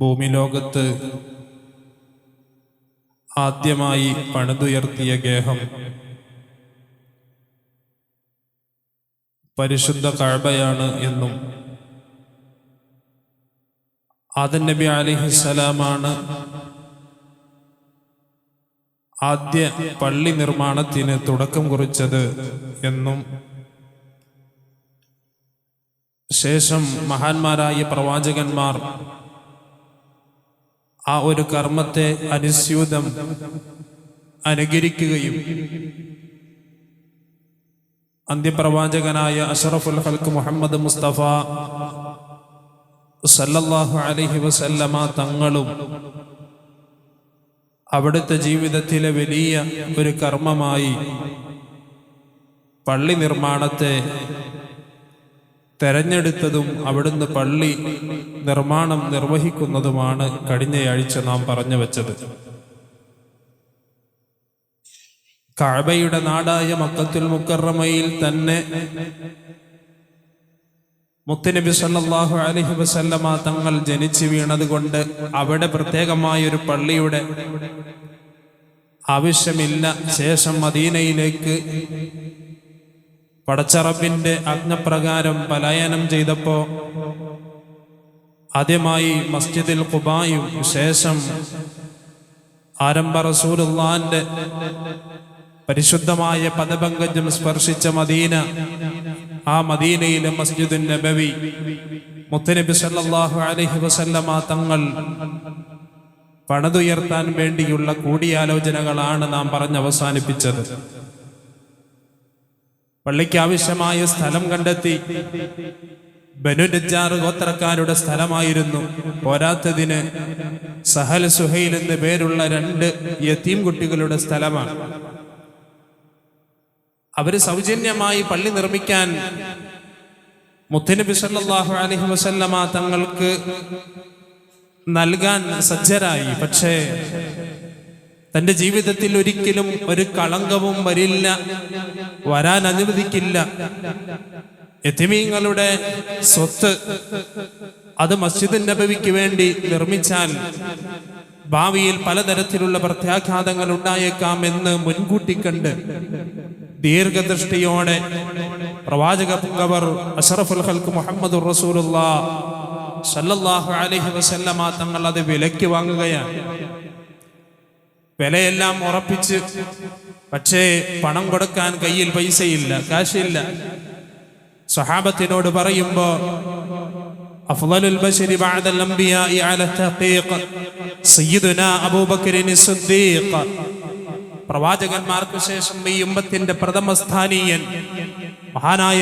ഭൂമി ലോകത്ത് ആദ്യമായി പണിതുയർത്തിയ ഗേഹം പരിശുദ്ധ കഅബയാണ് എന്നും ആദം നബി അലൈഹിസ്സലാമാണ് ആദ്യ പള്ളി നിർമ്മാണത്തിന് തുടക്കം കുറിച്ചത് എന്നും ശേഷം മഹാന്മാരായ പ്രവാചകന്മാർ ആ ഒരു കർമ്മത്തെ അനുസ്യൂതം അനുകരിക്കുകയും അന്ത്യപ്രവാചകനായ അഷ്റഫുൽ ഖൽഖ് മുഹമ്മദ് മുസ്തഫ സല്ലല്ലാഹു അലൈഹി വസല്ലമ തങ്ങളും അവിടുത്തെ ജീവിതത്തിലെ വലിയ ഒരു കർമ്മമായി പള്ളി നിർമ്മാണത്തെ തെരഞ്ഞെടുത്തതും അവിടുന്ന് പള്ളി നിർമ്മാണം നിർവഹിക്കുന്നതുമാണ് കഴിഞ്ഞയാഴ്ച നാം പറഞ്ഞു വച്ചത്. കഅബയുടെ നാടായ മക്കത്തുൽ മുക്കറമയിൽ തന്നെ മുത്തുനബി സല്ലല്ലാഹു അലൈഹി വസല്ലമ തങ്ങൾ ജനിച്ചു വീണതുകൊണ്ട് അവിടെ പ്രത്യേകമായൊരു പള്ളിയുടെ ആവശ്യമില്ല. ശേഷം മദീനയിലേക്ക് പടച്ചറബിന്റെ ആജ്ഞപ്രകാരം പലായനം ചെയ്തപ്പോ ആദ്യമായി മസ്ജിദുൽ ഖുബായും ശേഷം ആരംഭ റസൂലുള്ളാഹിന്റെ പരിശുദ്ധമായ പദപങ്കജം സ്പർശിച്ച മദീന, ആ മദീനയിലെ മസ്ജിദുൻ നബവി മുത്തുനബി സല്ലല്ലാഹു അലൈഹി വസല്ലമ തങ്ങൾ പണിതുയർത്താൻ വേണ്ടിയുള്ള കൂടിയാലോചനകളാണ് നാം പറഞ്ഞ് അവസാനിപ്പിച്ചത്. പള്ളിക്ക് ആവശ്യമായ സ്ഥലം കണ്ടെത്തി. ബനു നജ്ജാർ ഗോത്രക്കാരുടെ സ്ഥലമായിരുന്നു. പോരാത്തതിന് സഹൽ സുഹൈൽ എന്ന് പേരുള്ള 2 യതീം കുട്ടികളുടെ സ്ഥലമാണ്. അവര് സൗജന്യമായി പള്ളി നിർമ്മിക്കാൻ മുത്തുനബി സല്ലല്ലാഹു അലൈഹി വസല്ലമ തങ്ങൾക്ക് നൽകാൻ സജ്ജരായി. പക്ഷേ തന്റെ ജീവിതത്തിൽ ഒരിക്കലും ഒരു കളങ്കവും വരില്ല, വരാൻ അനുവദിക്കില്ല. യതീമീങ്ങളുടെ സ്വത്ത് അത് മസ്ജിദുൻ നബവിക്ക് വേണ്ടി നിർമ്മിച്ചാൽ ഭാവിയിൽ പലതരത്തിലുള്ള പ്രത്യാഘാതങ്ങൾ ഉണ്ടായേക്കാം എന്ന് മുൻകൂട്ടി കണ്ട് ദീർഘദൃഷ്ടിയോടെ പ്രവാചക പുങ്കവർ അഷ്റഫുൽ ഖൽഖ് മുഹമ്മദുർ റസൂലുള്ളാഹി സല്ലല്ലാഹു അലൈഹി വസല്ലമ തങ്ങൾ അത് വിലയ്ക്ക് വാങ്ങുകയാണ്. വിലയെല്ലാം ഉറപ്പിച്ച്, പക്ഷേ പണം കൊടുക്കാൻ കയ്യിൽ പൈസയില്ല, കാശില്ല. സ്വഹാബത്തിനോട് പറയുമ്പോ അഫ്ളലുൽ ബശരി ബഅദൽ അംബിയാഇ അലാ തഹ്ഖീഖ് സയ്യിദുനാ അബൂബക്കർ സിദ്ദീഖ്, പ്രവാചകന്മാർക്ക് ശേഷം ഈ ഉമ്മത്തിന്റെ പ്രഥമ സ്ഥാനീയൻ മഹാനായ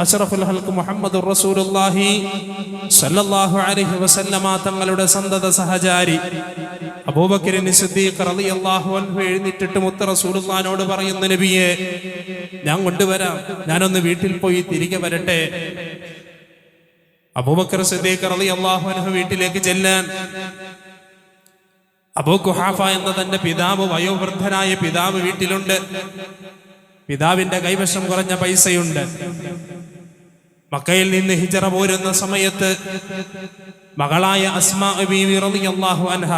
അഷ്റഫുൽ ഖൽഖ് മുഹമ്മദുർ റസൂലുള്ളാഹി സല്ലല്ലാഹു അലൈഹി വസല്ലമ തങ്ങളുടെ സന്തത സഹചാരി അബൂബക്കർ സിദ്ദീഖ് റളിയല്ലാഹു അൻഹു എഴുന്നേറ്റിട്ട് മുത്ത് റസൂലുള്ളാഹിനോട് പറയുന്നു, നബിയെ ഞാൻ കൊണ്ടുവരാം, ഞാനൊന്ന് വീട്ടിൽ പോയി തിരികെ വരട്ടെ. അബൂബക്കർ സിദ്ദീഖ് റളിയല്ലാഹു അൻഹു വീട്ടിലേക്ക് ചെല്ലാൻ അബൂ ഖുഹാഫ എന്ന തന്റെ പിതാവ്, വയോവൃദ്ധനായ പിതാവ് വീട്ടിലുണ്ട്. പിതാവിന്റെ കൈവശം കുറഞ്ഞ പൈസയുണ്ട്. മക്കയിൽ നിന്ന് ഹിജറ പോരുന്ന സമയത്ത് മകളായ അസ്മാ ബീവി റളിയല്ലാഹു അൻഹ,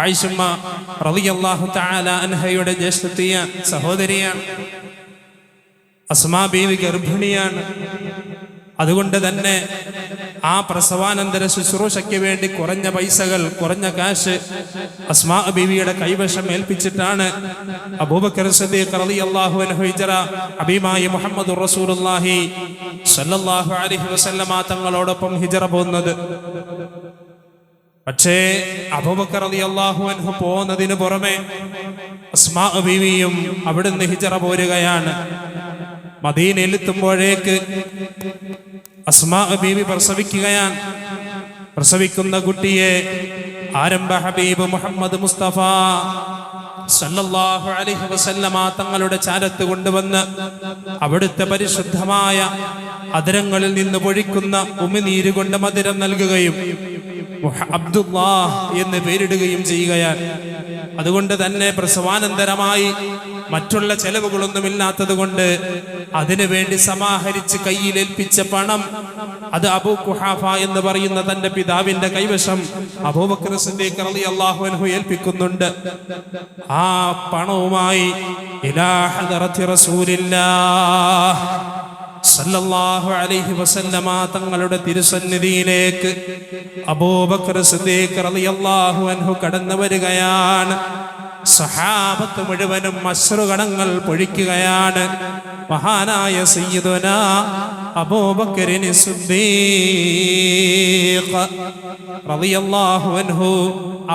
ആയിഷമ്മ റളിയല്ലാഹു തആല അൻഹയുടെ ജ്യേഷ്ഠത്തിയ സഹോദരിയാണ്. അസ്മാ ബീവി ഗർഭിണിയാണ്. അതുകൊണ്ട് തന്നെ ആ പ്രസവാനന്തര ശുശ്രൂഷയ്ക്ക് വേണ്ടി കുറഞ്ഞ പൈസകൾ, കുറഞ്ഞ കാശ് അസ്മാ ബീവിയുടെ കൈവശം ഏൽപ്പിച്ചിട്ടാണ് അബൂബക്കർ സിദ്ദീഖ് റളിയല്ലാഹു അൻഹു ഹിജറ ഹബീബായ മുഹമ്മദുർ റസൂലുള്ളാഹി സല്ലല്ലാഹു അലൈഹി വസല്ലമ തങ്ങളോടൊപ്പം ഹിജറ പോകുന്നത്. പക്ഷേ അബൂബക്കർ റളിയല്ലാഹു അൻഹു പോകുന്നതിന് പുറമെ അസ്മാ ബീവിയും അവിടുന്ന് ഹിജറ പോരുകയാണ്. മദീനയിൽ എത്തുമ്പോഴേക്ക് അസ്മാ ബീവി പ്രസവിക്കുകയാണ്. പ്രസവിക്കുന്ന കുട്ടിയെ ആരംഭ ഹബീബ് മുഹമ്മദ് മുസ്തഫ സല്ലല്ലാഹു അലൈഹി വസല്ലമ തങ്ങളുടെ ചാരത്ത് കൊണ്ടുവന്ന് അവിടുത്തെ പരിശുദ്ധമായ അധരങ്ങളിൽ നിന്ന് പൊഴിക്കുന്ന ഉമിനീര് കൊണ്ട് മധുരം നൽകുകയും അബ്ദുല്ലാഹ് എന്ന് പേരിടുകയും ചെയ്യുകയാണ്. അതുകൊണ്ട് തന്നെ പ്രസവാനന്തരമായി മറ്റുള്ള ചെലവുകളൊന്നുമില്ലാത്തത് കൊണ്ട് അതിനു വേണ്ടി സമാഹരിച്ച് കയ്യിലേൽപ്പിച്ച പണം അത് അബൂ ഖുഹാഫ എന്ന് പറയുന്ന തന്റെ പിതാവിന്റെ കൈവശം അബൂബക്കർ സിദ്ദീഖ് റളിയല്ലാഹു അൻഹു ഏൽപ്പിക്കുന്നുണ്ട്. ആ പണവുമായി ഇലാ ഹദറത്തി റസൂലില്ലാഹ് സല്ലല്ലാഹു അലൈഹി വസല്ലമ തങ്ങളുടെ തിരുസന്നിധിയിലേക്ക് അബൂബക്കർ സിദ്ദീഖ് റളിയല്ലാഹു അൻഹു കടന്നു വരികയാണ്. സഹാബത്ത് മുഴുവനും അശ്രുകണങ്ങൾ പൊഴിക്കുകയാണ്. മഹാനായ സയ്യിദുനാ അബൂബക്കറിൻ സിദ്ദീഖ് റളിയല്ലാഹു അൻഹു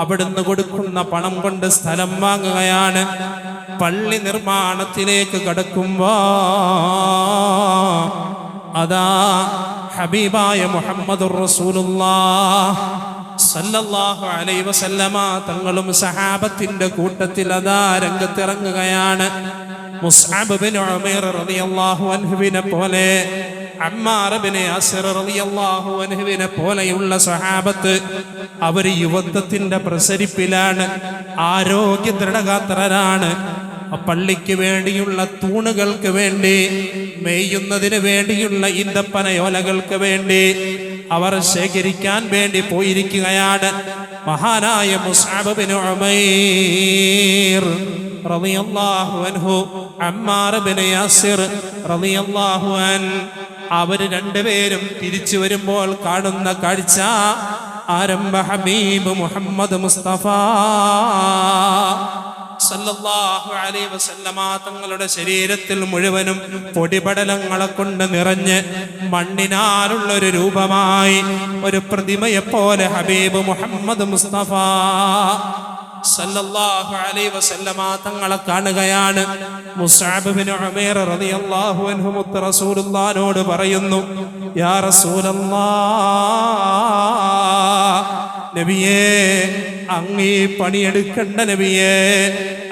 അവിടുന്ന് കൊടുക്കുന്ന പണം കൊണ്ട് സ്ഥലം വാങ്ങുകയാണ്. പള്ളി നിർമ്മാണത്തിലേക്ക് കടക്കുമ്പോ അതാ ഹബീബായ മുഹമ്മദുർ റസൂലുള്ളാഹ് സല്ലല്ലാഹു അലൈഹി വസല്ലമ തങ്ങളും സഹാബത്തിന്റെ കൂട്ടത്തിൽ അതാ രംഗത്തിറങ്ങുകയാണ്. മുസ്അബ് ബിൻ ഉമൈർ റളിയല്ലാഹു അൻഹുവിനെ പോലെ, അമ്മാർ ബിൻ യാസിർ റളിയല്ലാഹു അൻഹുവിനെ പോലെയുള്ള സഹാബത്ത് അവർ യുവത്വത്തിന്റെ പ്രസരിപ്പിലാണ്, ആരോഗ്യ ദൃഢഗാത്രരാണ്. പള്ളിക്ക് വേണ്ടിയുള്ള തൂണുകൾക്ക് വേണ്ടി, മെയ്യുന്നതിന് വേണ്ടിയുള്ള ഈന്തപ്പനയോലകൾക്ക് വേണ്ടി അവർ ശേഖരിക്കാൻ വേണ്ടി പോയിരിക്കുകയാണ്. മഹാനായ മുസ്അബ് ബിൻ ഉമൈർ റളിയല്ലാഹു അൻഹു, അമ്മാർ ബിൻ യാസിർ റളിയല്ലാഹു അൻ, അവർ രണ്ടുപേരും തിരിച്ചു വരുമ്പോൾ കാണുന്ന കാഴ്ച ആരംഭ ഹബീബ് മുഹമ്മദ് മുസ്തഫ സല്ലല്ലാഹു അലൈഹി വസല്ലമ തങ്ങളുടെ ശരീരത്തിൽ മുഴുവനും പൊടിപടലങ്ങളെ കൊണ്ട് നിറഞ്ഞ് മണ്ണിനാലുള്ള ഒരു രൂപമായി ഒരു പ്രതിമയെ പോലെ ഹബീബ് മുഹമ്മദ് മുസ്തഫ സല്ലല്ലാഹു അലൈഹി വസല്ലമ തങ്ങളെ കാണുകയാണ്. മുസ്അബ് ബിൻ ഉമൈർ റളിയല്ലാഹു അൻഹു മുത്ത് റസൂലുള്ളാഹിനോട് പറയുന്നു, യാ റസൂലല്ലാഹ്, നബിയേ അങ്ങ് ഈ പണിയെടുക്കണ്ട നബിയേ,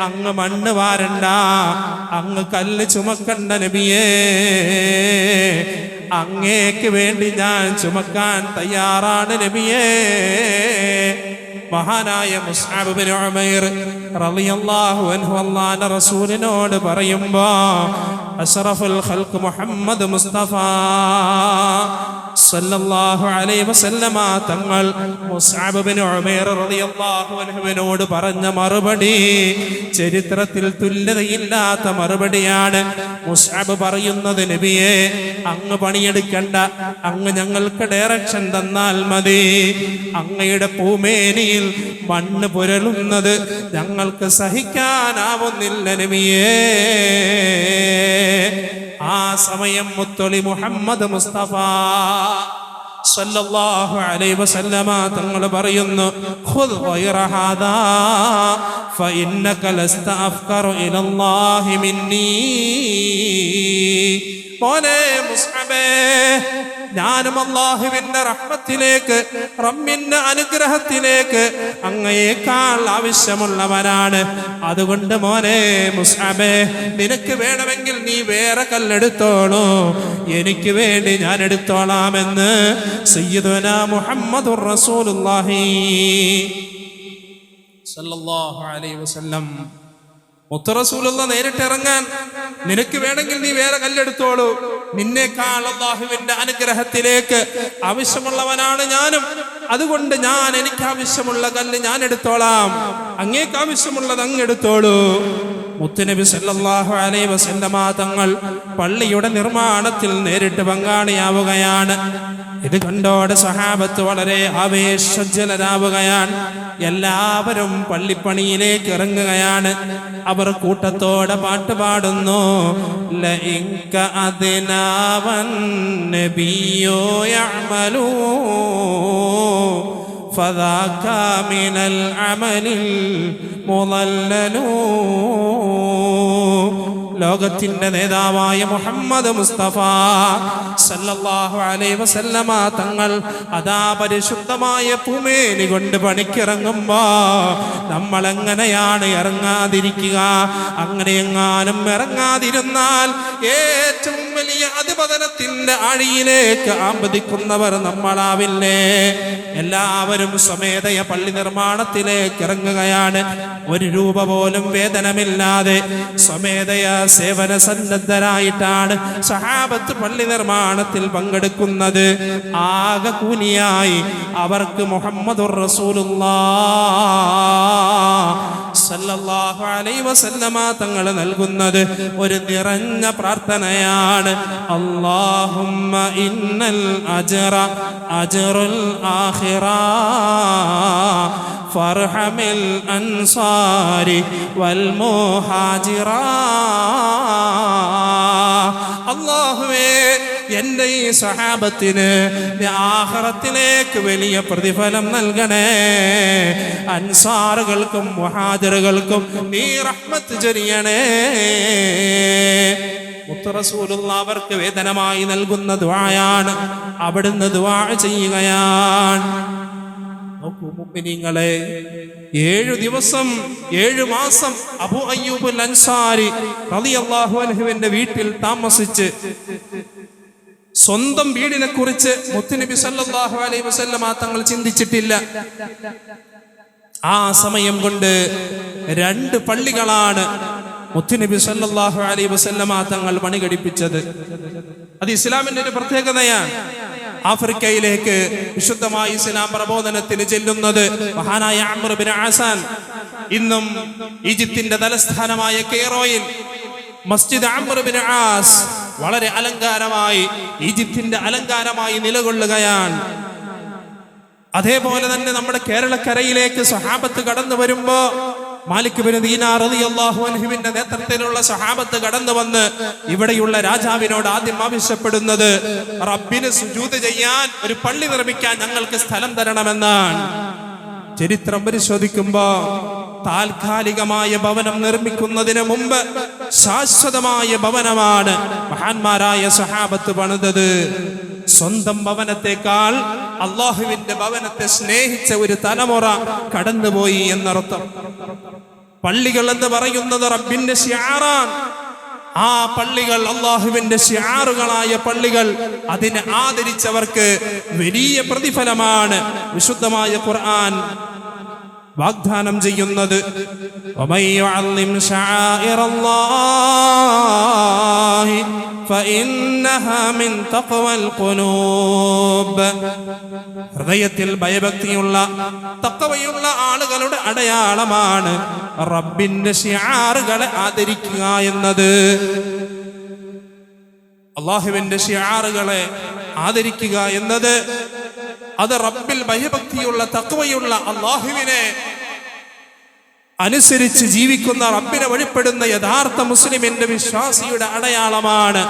അങ്ങ് മണ്ണ് വാരണ്ട, അങ്ങ് കല്ല് ചുമക്കണ്ട നബിയേ, അങ്ങേക്ക് വേണ്ടി ഞാൻ ചുമക്കാൻ തയ്യാറാണ് നബിയേ. മഹാനായ മുസ്അബ് ബിൻ ഉമൈർ റളിയല്ലാഹു അൻഹു അല്ലാഹുവിന്റെ റസൂലിനോട് പറയുമ്പോ അഷ്റഫുൽ ഖൽഖ് മുഹമ്മദ് മുസ്തഫ സല്ലല്ലാഹു അലൈഹി വസല്ലമ തങ്ങൾ മുസ്അബ് ബിൻ ഉമൈർ റളിയല്ലാഹു അൻഹുവിനോട് പറഞ്ഞ മറുപടി ചരിത്രത്തിൽ തുല്യതയില്ലാത്ത മറുപടിയാണ്. മുസ്അബ് പറയുന്നത്, നബിയെ അങ്ങ് പണിയെടുക്കണ്ട, അങ്ങ് ഞങ്ങൾക്ക് ഡയറക്ഷൻ തന്നാൽ മതി. അങ്ങയുടെ പൂമേനിയിൽ മണ്ണ് പുരളുന്നത് ഞങ്ങൾക്ക് സഹിക്കാനാവുന്നില്ല നബിയേ. ആ സമയം മുത്തൊളി മുഹമ്മദ് മുസ്തഫ സല്ലല്ലാഹു അലൈഹി വസല്ലമ തങ്ങൾ പറയുന്നു, ഖുദ് ഗൈറ ഹാദാ ഫഇന്നക ലസ്ത അഫ്കറു ഇലല്ലാഹി മിന്നീ. മോനെ മുസ്അബേ, ഞാനും അല്ലാഹുവിന്റെ റഹ്മത്തിലേക്ക്, റബ്ബിന്റെ അനുഗ്രഹത്തിലേക്ക് അങ്ങയേക്കാൾ ആവശ്യമുള്ളവനാണ്. അതുകൊണ്ട് മോനെ മുസ്അബേ, നിനക്ക് വേണമെങ്കിൽ നീ വേറെ കല്ലെടുത്തോളൂ, എനിക്ക് വേണ്ടി ഞാൻ എടുത്തോളാമെന്ന് സയ്യിദുനാ മുഹമ്മദുർ റസൂലുള്ളാഹി സല്ലല്ലാഹു അലൈഹി വസല്ലം മുത്ത് റസൂലുള്ള നേരിട്ട് ഇറങ്ങാൻ, നിനക്ക് വേണമെങ്കിൽ നീ വേറെ കല്ലെടുത്തോളൂ, നിന്നേക്കാൾ അല്ലാഹുവിന്റെ അനുഗ്രഹത്തിലേക്ക് ആവശ്യമുള്ളവനാണ് ഞാനും, അതുകൊണ്ട് എനിക്ക് ആവശ്യമുള്ള കല്ല് ഞാൻ എടുത്തോളാം, അങ്ങേക്ക് ആവശ്യമുള്ളത് അങ്ങ് എടുത്തോളൂ. മുത്തുനബി സല്ലല്ലാഹു അലൈഹി വസല്ലമ തങ്ങൾ പള്ളിയുടെ നിർമ്മാണത്തിൽ നേരിട്ട് പങ്കാളിയാവുകയാണ്. ഇത് കണ്ടോടെ സഹാബത്ത് വളരെ ആവേശജ്വലരാവുകയാണ്. എല്ലാവരും പള്ളിപ്പണിയിലേക്ക് ഇറങ്ങുകയാണ്. അവർ കൂട്ടത്തോടെ പാട്ട് പാടുന്നു, ലഇൻക അദ്നാവൻ നബിയോ യഅമലൂ ഫദാക മിനൽ അമലിൽ മുളല്ലലൂ. ലോകത്തിന്റെ നേതാവായ മുഹമ്മദ് മുസ്തഫ സല്ലല്ലാഹു അലൈഹി വസല്ലമ തങ്ങൾ അതാ പരിശുദ്ധമായ പൂമേനി കൊണ്ട് പണിക്കിറങ്ങുമ്പോ നമ്മൾ എങ്ങനെയാണ് ഇറങ്ങാതിരിക്കുക? അങ്ങനെ എങ്ങാനും ഇറങ്ങാതിരുന്നാൽ ഏറ്റവും വലിയ അധിപതനത്തിന്റെ ആഴിയിലേക്ക് ആമ്പതിക്കുന്നവർ നമ്മളാവില്ലേ? എല്ലാവരും സ്വമേധയ പള്ളി നിർമ്മാണത്തിലേക്ക് ഇറങ്ങുകയാണ്. 1 രൂപ പോലും വേതനമില്ലാതെ സ്വമേധയ സേവന സന്നദ്ധരായിട്ടാണ് സഹാബത്ത് പള്ളി നിർമ്മാണത്തിൽ പങ്കെടുക്കുന്നത്. ആകെ കൂലിയായി അവർക്ക് മുഹമ്മദുർ റസൂലുള്ളാഹ് സല്ലല്ലാഹു അലൈഹി വസല്ലമ തങ്ങൾ നൽകുന്നത് ഒരു നിറഞ്ഞ പ്രാർത്ഥനയാണ്. അല്ലാഹുമ്മ ഇന്നൽ അജ്റ അജ്റുൽ ആഖിറ ഫർഹമിൽ അൻസാരി വൽ മുഹാജിറ. അല്ലാഹുവേ, എന്റെ ഈ സഹാബത്തിന് ആഖിറത്തിലേക്ക് വലിയ പ്രതിഫലം നൽകണേ. അൻസാറുകൾക്കും മുഹാജിറുകൾക്കും നീ റഹ്മത്ത് ചൊരിയണേ. മുത്ത് റസൂലുള്ളാഹി അവർക്ക് വേതനമായി നൽകുന്ന ദുആയാണ്. അവിടുന്ന് ദുആ ചെയ്യുകയാണ്. നോക്കൂ മുഅ്മിനീങ്ങളെ, 7 ദിവസം 7 മാസം അബൂ അയ്യൂബ് അൽ അൻസാരി റളിയല്ലാഹു അൻഹുവിന്റെ വീട്ടിൽ താമസിച്ച് സ്വന്തം വീടിനെ കുറിച്ച് മുത്തുനബി സല്ലല്ലാഹു അലൈഹി വസല്ലമ തങ്ങൾ ചിന്തിച്ചിട്ടില്ല. ആ സമയം കൊണ്ട് 2 പള്ളികളാണ് മുത്തുനബി സല്ലല്ലാഹു അലൈഹി വസല്ലമ തങ്ങൾ പണികഴിപ്പിച്ചത്. അത് ഇസ്ലാമിന്റെ ഒരു പ്രത്യേകതയാണ്. ആഫ്രിക്കയിലേക്ക് വിശുദ്ധമായ ഇസ്ലാം പ്രബോധനത്തിന് ചെല്ലുന്നത് മഹാനായ അംർ ബിൻ ആസാൻ ഇന്നും ഈജിപ്തിന്റെ തലസ്ഥാനമായ കെയ്റോയിൽ മസ്ജിദ് അംർ ബിൻ ആസ് വളരെ അലങ്കാരമായി, ഈജിപ്തിന്റെ അലങ്കാരമായി നിലകൊള്ളുകയാണ്. അതേപോലെ തന്നെ നമ്മുടെ കേരളക്കരയിലേക്ക് സഹാബത്ത് കടന്നു വരുമ്പോ മാലിക് ബിൻ ദീനാർ റളിയല്ലാഹു അൻഹുവിന്റെ നേതൃത്വത്തിലുള്ള സഹാബത്ത് കടന്നു വന്ന് ഇവിടെയുള്ള രാജാവിനോട് ആദ്യം ആവശ്യപ്പെടുന്നത് റബ്ബിന് സുജൂദ് ചെയ്യാൻ ഒരു പള്ളി നിർമ്മിക്കാൻ ഞങ്ങൾക്ക് സ്ഥലം തരണമെന്നാണ്. ചരിത്രം പരിശോധിക്കുമ്പോ താൽക്കാലികമായ ഭവനം നിർമ്മിക്കുന്നതിന് മുമ്പ് ശാശ്വതമായ ഭവനമാണ് മഹാന്മാരായ സഹാബത്ത് പണിതത്. സ്വന്തം ഭവനത്തെക്കാൾ അള്ളാഹുവിന്റെ ഭവനത്തെ സ്നേഹിച്ച ഒരു തലമുറ കടന്നുപോയി എന്നർത്ഥം. പള്ളികൾ എന്ന് പറയുന്നത് റബ്ബിന്റെ ശിആറാണ്. ആ പള്ളികൾ അള്ളാഹുവിന്റെ ശിആറുകളായ പള്ളികൾ, അതിനെ ആദരിച്ചവർക്ക് വലിയ പ്രതിഫലമാണ് വിശുദ്ധമായ ഖുർആൻ വാഗ്ദാനം ചെയ്യുന്നത്. വമൻ യുഅല്ലിം ശആഇറല്ലാഹി ഫഇന്നഹാ മിൻ തഖ്വൽ ഖുലൂബ്. ഹൃദയത്തിൽ ഭയഭക്തിയുള്ള തഖ്വയുള്ള ആളുകളുടെ അടയാളമാണ് റബ്ബിന്റെ ശിആറുകളെ ആദരിക്കുക എന്നത്. അള്ളാഹുവിന്റെ ശിആറുകളെ ആദരിക്കുക എന്നത് അത് റബ്ബിൽ ഭയഭക്തിയുള്ള തഖ്വയുള്ള അള്ളാഹുവിനെ അനുസരിച്ച് ജീവിക്കുന്ന, റബ്ബിനെ വഴിപ്പെടുന്ന യഥാർത്ഥ മുസ്ലിമിന്റെ വിശ്വാസിയുടെ അടയാളമാണ്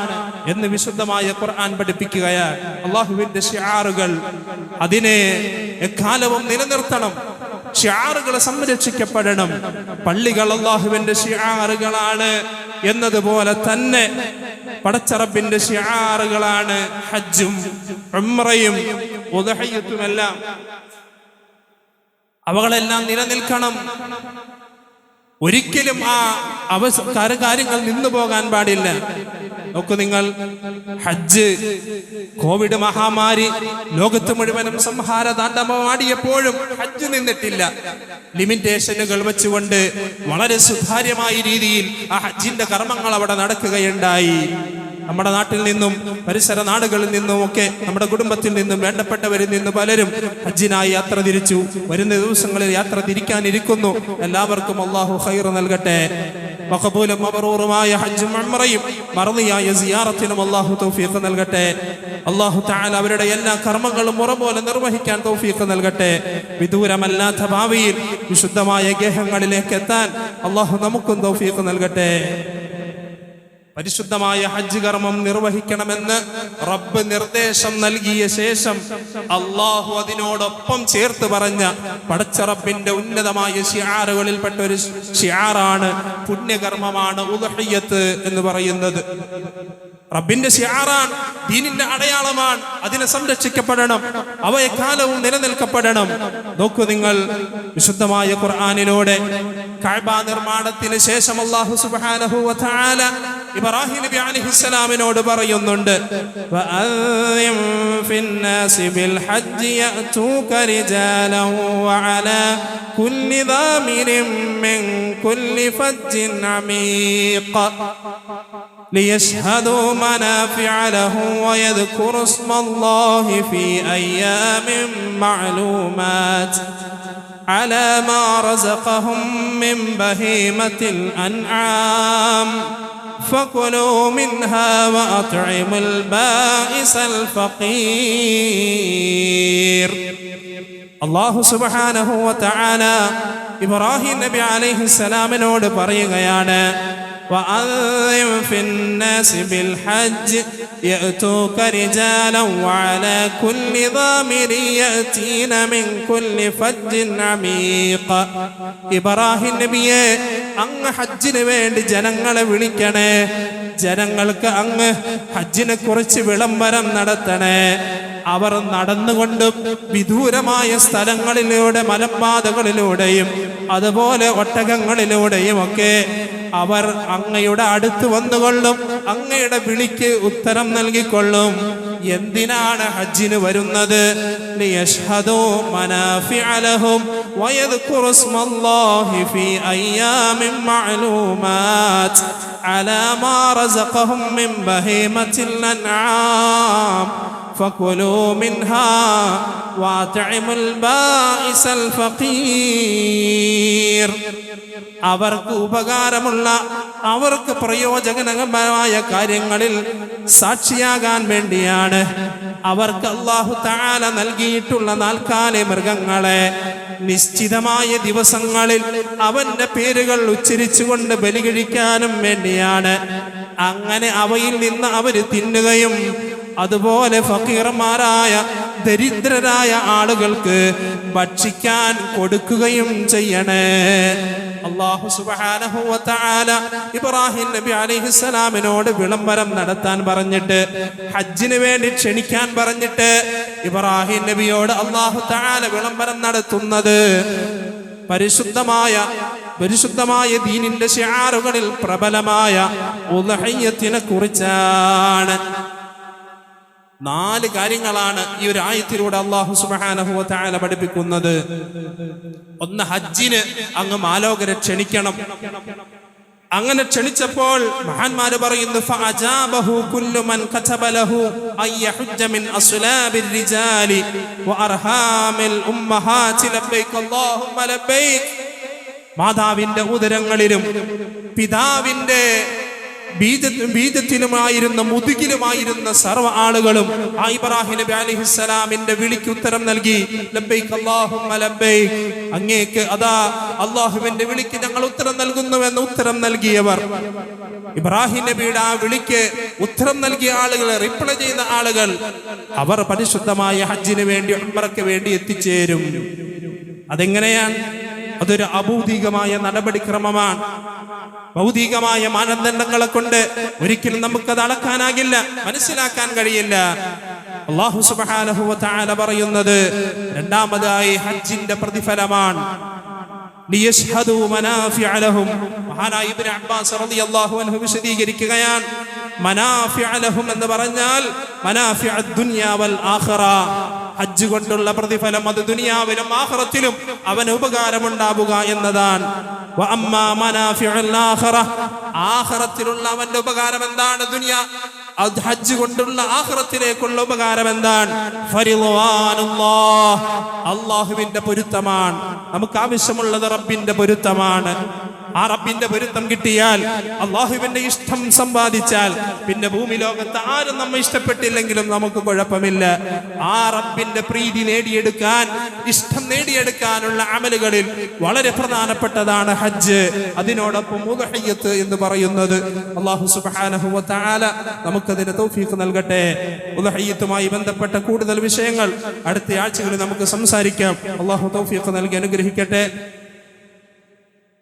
എന്ന് വിശുദ്ധമായ ഖുർആൻ പഠിപ്പിക്കുകയാണ്. അള്ളാഹുവിന്റെ ശിആറുകൾ അതിനെ എക്കാലവും നിലനിർത്തണം. ശിആറുകൾ സംരക്ഷിക്കപ്പെടണം. പള്ളികൾ അള്ളാഹുവിന്റെ ശിആറുകളാണ് എന്നതുപോലെ തന്നെ പടച്ച റബ്ബിന്റെ ശിആറുകളാണ് ഹജ്ജും ഉംറയും ഉദ്ഹിയ്യത്തുമെല്ലാം. അവകളെല്ലാം നിലനിൽക്കണം. ഒരിക്കലും ആ കാര്യങ്ങൾ നിന്നു പോകാൻ പാടില്ല. നോക്കൂ നിങ്ങൾ, ഹജ്ജ് കോവിഡ് മഹാമാരി ലോകത്ത് മുഴുവനും സംഹാര താണ്ഡവമാടിയപ്പോഴും ഹജ്ജ് നിന്നിട്ടില്ല. ലിമിറ്റേഷനുകൾ വെച്ചുകൊണ്ട് വളരെ സുതാര്യമായ രീതിയിൽ ആ ഹജ്ജിന്റെ കർമ്മങ്ങൾ അവിടെ നടക്കുകയുണ്ടായി. നമ്മുടെ നാട്ടിൽ നിന്നും പരിസര നാടുകളിൽ നിന്നും ഒക്കെ നമ്മുടെ കുടുംബത്തിൽ നിന്നും വേണ്ടപ്പെട്ടവരിൽ നിന്നും പലരും ഹജ്ജിനായി യാത്ര തിരിച്ചു. വരുന്ന ദിവസങ്ങളിൽ യാത്ര തിരിക്കാനിരിക്കുന്നു. എല്ലാവർക്കും അല്ലാഹു ഖൈർ നൽകട്ടെ. മഖബൂലും മബ്റൂറുമായ ഹജ്ജും ഉംറയും മർദിയായ സിയാറത്തിനും അല്ലാഹു തൗഫീഖ് നൽകട്ടെ. അല്ലാഹു തആല അവരുടെ എല്ലാ കർമ്മങ്ങളും മുറ പോലെ നിർവഹിക്കാൻ തൗഫീഖ് നൽകട്ടെ. വിദൂരമല്ലാത്ത ഭാവിയിൽ വിശുദ്ധമായ ഗേഹങ്ങളിലേക്ക് എത്താൻ അല്ലാഹു നമുക്കും തൗഫീഖ് നൽകട്ടെ. പരിശുദ്ധമായ ഹജ്ജ് കർമ്മം നിർവഹിക്കണമെന്ന് റബ്ബ് നിർദ്ദേശം നൽകിയ ശേഷം അള്ളാഹു അതിനോടൊപ്പം ചേർത്ത് പറഞ്ഞ പടച്ച റബ്ബിന്റെ ഉന്നതമായ ശിആറുകളിൽപ്പെട്ട ഒരു ശിആറാണ്, പുണ്യകർമ്മമാണ് ഉദ്ഹിയ്യത്ത് എന്ന് പറയുന്നത്. റബ്ബിന്റെ ശിആറാണ്, ദീനിന്റെ അടയാളമാണ്. അതിനെ സംരക്ഷിക്കപ്പെടണം, അവ എക്കാലവും നിലനിൽക്കപ്പെടണം. നോക്കൂ നിങ്ങൾ, വിശുദ്ധമായ ഖുർആനിലൂടെ കഅബ നിർമ്മാണത്തിന് ശേഷം അല്ലാഹു സുബ്ഹാനഹു വ തആല ഇബ്രാഹിം നബി അലൈഹിസ്സലാമിനോട് പറയുന്നുണ്ട്, വഅൻദിം ഫിന്നാസി ബിൽ ഹജ്ജി യഅതൂക റിജാലൻ വഅലാ കുല്ലി ദാമിരിൻ മിൻ കുല്ലി ഫജ്ജിൻ അമീഖ ليشهدوا منافع لهم ويذكروا اسم الله في أيام معلومات على ما رزقهم من بهيمة الأنعام فكلوا منها وأطعموا البائس الفقير. അല്ലാഹു സുബ്ഹാനഹു വ തആല ഇബ്രാഹിം നബി അലൈഹിസ്സലാമിനോട് പറയുകയാണ്, وأذن في الناس بالحج يأتوك رجالا وعلى كل ضامر يأتين من كل فج عميق. ഇബ്രാഹിം നബിയെ, അങ്ങ് ഹജ്ജിന് വേണ്ടി ജനങ്ങളെ വിളിക്കണേ, ജനങ്ങൾക്ക് അങ്ങ് ഹജ്ജിനെ കുറിച്ച് വിളംബരം നടത്തണേ. അവർ നടന്നുകൊണ്ടും വിദൂരമായ സ്ഥലങ്ങളിലൂടെ, മലമ്പാതകളിലൂടെയും അതുപോലെ ഒട്ടകങ്ങളിലൂടെയും ഒക്കെ അവർ അങ്ങയുടെ അടുത്ത് വന്നുകൊള്ളും, അങ്ങയുടെ വിളിക്ക് ഉത്തരം നൽകിക്കൊള്ളും. എന്തിനാണ് ഹജ്ജിന് വരുന്നത്? ലിയശ്ഹദൂ മനാഫിഅ ലഹും വയദ്കുറു സ്മല്ലാഹി ഫീ അയ്യാമിൻ മഅലൂമാത് അലാ മാ റസഖഹും മിൻ ബഹീമത്തിൽ അൻആം فكلوا منها وأطعموا البائس الفقير. അവർക്ക് ഉപകാരമുള്ള, അവർക്ക് പ്രയോജനകരമായ കാര്യങ്ങളിൽ സാക്ഷിയാകാൻ വേണ്ടിയാണ് അവർക്ക് അല്ലാഹു തആല നൽകിയിട്ടുള്ള നാൽക്കാലി മൃഗങ്ങളെ നിശ്ചിതമായ ദിവസങ്ങളിൽ അവന്റെ പേരുകൾ ഉച്ചരിച്ചുകൊണ്ട് ബലി കഴിക്കാനും വേണ്ടിയാണ്. അങ്ങനെ അവയിൽ നിന്ന് അവര് തിന്നുകയും അതുപോലെ ഫഖീർമാരായ ദരിദ്രരായ ആളുകൾക്ക് ഭക്ഷിക്കാൻ കൊടുക്കുകയും ചെയ്യണേ. അല്ലാഹു സുബ്ഹാനഹു വ തആല ഇബ്രാഹിം നബി അലൈഹിസ്സലാമിനോട് വിളംബരം നടത്താൻ പറഞ്ഞിട്ട്, ഹജ്ജിന് വേണ്ടി ക്ഷണിക്കാൻ പറഞ്ഞിട്ട് ഇബ്രാഹിം നബിയോട് അല്ലാഹു തആല വിളംബരം നടത്തുന്നത് പരിശുദ്ധമായ ദീനിന്റെ ശിആറുകളിൽ പ്രബലമായ ഉദ്ഹിയ്യത്തിനെ കുറിച്ചാണ്. 4 കാര്യങ്ങളാണ് ഈ ഒരു ആയത്തിലൂടെ അല്ലാഹു സുബ്ഹാനഹു വ തആല പഠിപ്പിക്കുന്നത്. ഒന്ന്, ഹജ്ജിന് അങ്ങ് മാലോകരെ ക്ഷണിക്കണം. അങ്ങനെ ക്ഷണിച്ചപ്പോൾ മഹാന്മാര് പറയുന്നു, ഫഅജാബഹു കുല്ലു മൻ കതബ ലഹു അയ്യ ഹുജ്ജ മിൻ അസ്ലാബിർ റിജാലി വഅർഹാമിൽ ഉമ്മഹാതി ലബ്ബൈക അല്ലാഹുമ്മ ലബ്ബൈക. മാതാവിന്റെ ഉദരങ്ങളിലും പിതാവിന്റെ ബീജത്തിലുമായിരുന്ന, മുതുകിലുമായിരുന്ന സർവ്വ ആളുകളും ആ ഇബ്രാഹിം നബി അലൈഹിസ്സലാമിന്റെ വിളിക്ക് ഉത്തരം നൽകി. ലബ്ബൈക അല്ലാഹുമ്മ ലബ്ബൈക, അങ്ങേക്ക് അതാ അല്ലാഹുവിന്റെ വിളിക്ക് ഞങ്ങൾ ഉത്തരം നൽകുന്നുവെന്ന് ഉത്തരം നൽകിയവർ, ഇബ്രാഹിം നബിയുടെ ആ വിളിക്ക് ഉത്തരം നൽകിയ ആളുകൾ, റിപ്ലൈ ചെയ്ത ആളുകൾ, അവർ പരിശുദ്ധമായ ഹജ്ജിന് വേണ്ടി, ഉംറയ്ക്ക് വേണ്ടി എത്തിച്ചേരും. അതെങ്ങനെയാണ്? അതൊരു അഭൗതികമായ നടപടിക്രമമാണ്. ഭൗതികമായ മാനദണ്ഡങ്ങളെ കൊണ്ട് ഒരിക്കലും നമുക്കത് അളക്കാനാകില്ല, മനസ്സിലാക്കാൻ കഴിയില്ല. അല്ലാഹു സുബ്ഹാനഹു വ തആല പറയുന്നത് രണ്ടാമതായി ഹജ്ജിന്റെ പ്രതിഫലമാണ്. ലിയശ്ഹദൂ മനാഫിഅ ലഹും. മഹാനായ ഇബ്നു അബ്ബാസ് റളിയല്ലാഹു അൻഹു വിശദീകരിക്കുകയാണ്, മനാഫിഅ ലഹും എന്ന് പറഞ്ഞാൽ മനാഫിഅദ് ദുനിയ വൽ ആഖിറ. ഹജ്ജ് കൊണ്ടുള്ള പ്രതിഫലം അത് ദുനിയാവിലും ആഖിറത്തിലും അവന് ഉപകാരമുണ്ടാവുക എന്നതാണ്. വഅമ്മാ മനാഫിഉൽ ആഖിറ, ആഖിറത്തിലുള്ള അവന്റെ ഉപകാരം എന്താണ്? ഹജ്ജ് കൊണ്ടുള്ള ആഖിറത്തിലേക്കുള്ള ഉപകാരം എന്താണ്? ഫരിദ്വാനുല്ലാഹ്, അല്ലാഹുവിന്റെ പൊരുത്തമാണ്. നമുക്ക് ആവശ്യമുള്ളത് റബ്ബിന്റെ പൊരുത്തമാണ്. ആ റബ്ബിന്റെ പൊരുത്തം കിട്ടിയാൽ, അല്ലാഹുവിന്റെ ഇഷ്ടം സമ്പാദിച്ചാൽ, പിന്നെ ഭൂമി ലോകത്ത് ആരും നമ്മെ ഇഷ്ടപ്പെട്ടില്ലെങ്കിലും നമുക്ക് കുഴപ്പമില്ല. ആ റബ്ബിന്റെ പ്രീതി നേടിയെടുക്കാൻ, ഇഷ്ടം നേടിയെടുക്കാനുള്ള അമലുകളിൽ വളരെ പ്രധാനപ്പെട്ടതാണ് ഹജ്ജ്. അതിനോടൊപ്പം ഉദ്ഹിയ്യത്ത് എന്ന് പറയുന്നത്. അല്ലാഹു സുബ്ഹാനഹു വ തആല നമുക്കതിന് തൗഫീഖ് നൽകട്ടെ. ഉദ്ഹിയ്യത്തുമായി ബന്ധപ്പെട്ട കൂടുതൽ വിഷയങ്ങൾ അടുത്ത ആഴ്ചകളിൽ നമുക്ക് സംസാരിക്കാം. അല്ലാഹു തൗഫീഖ് നൽകി അനുഗ്രഹിക്കട്ടെ.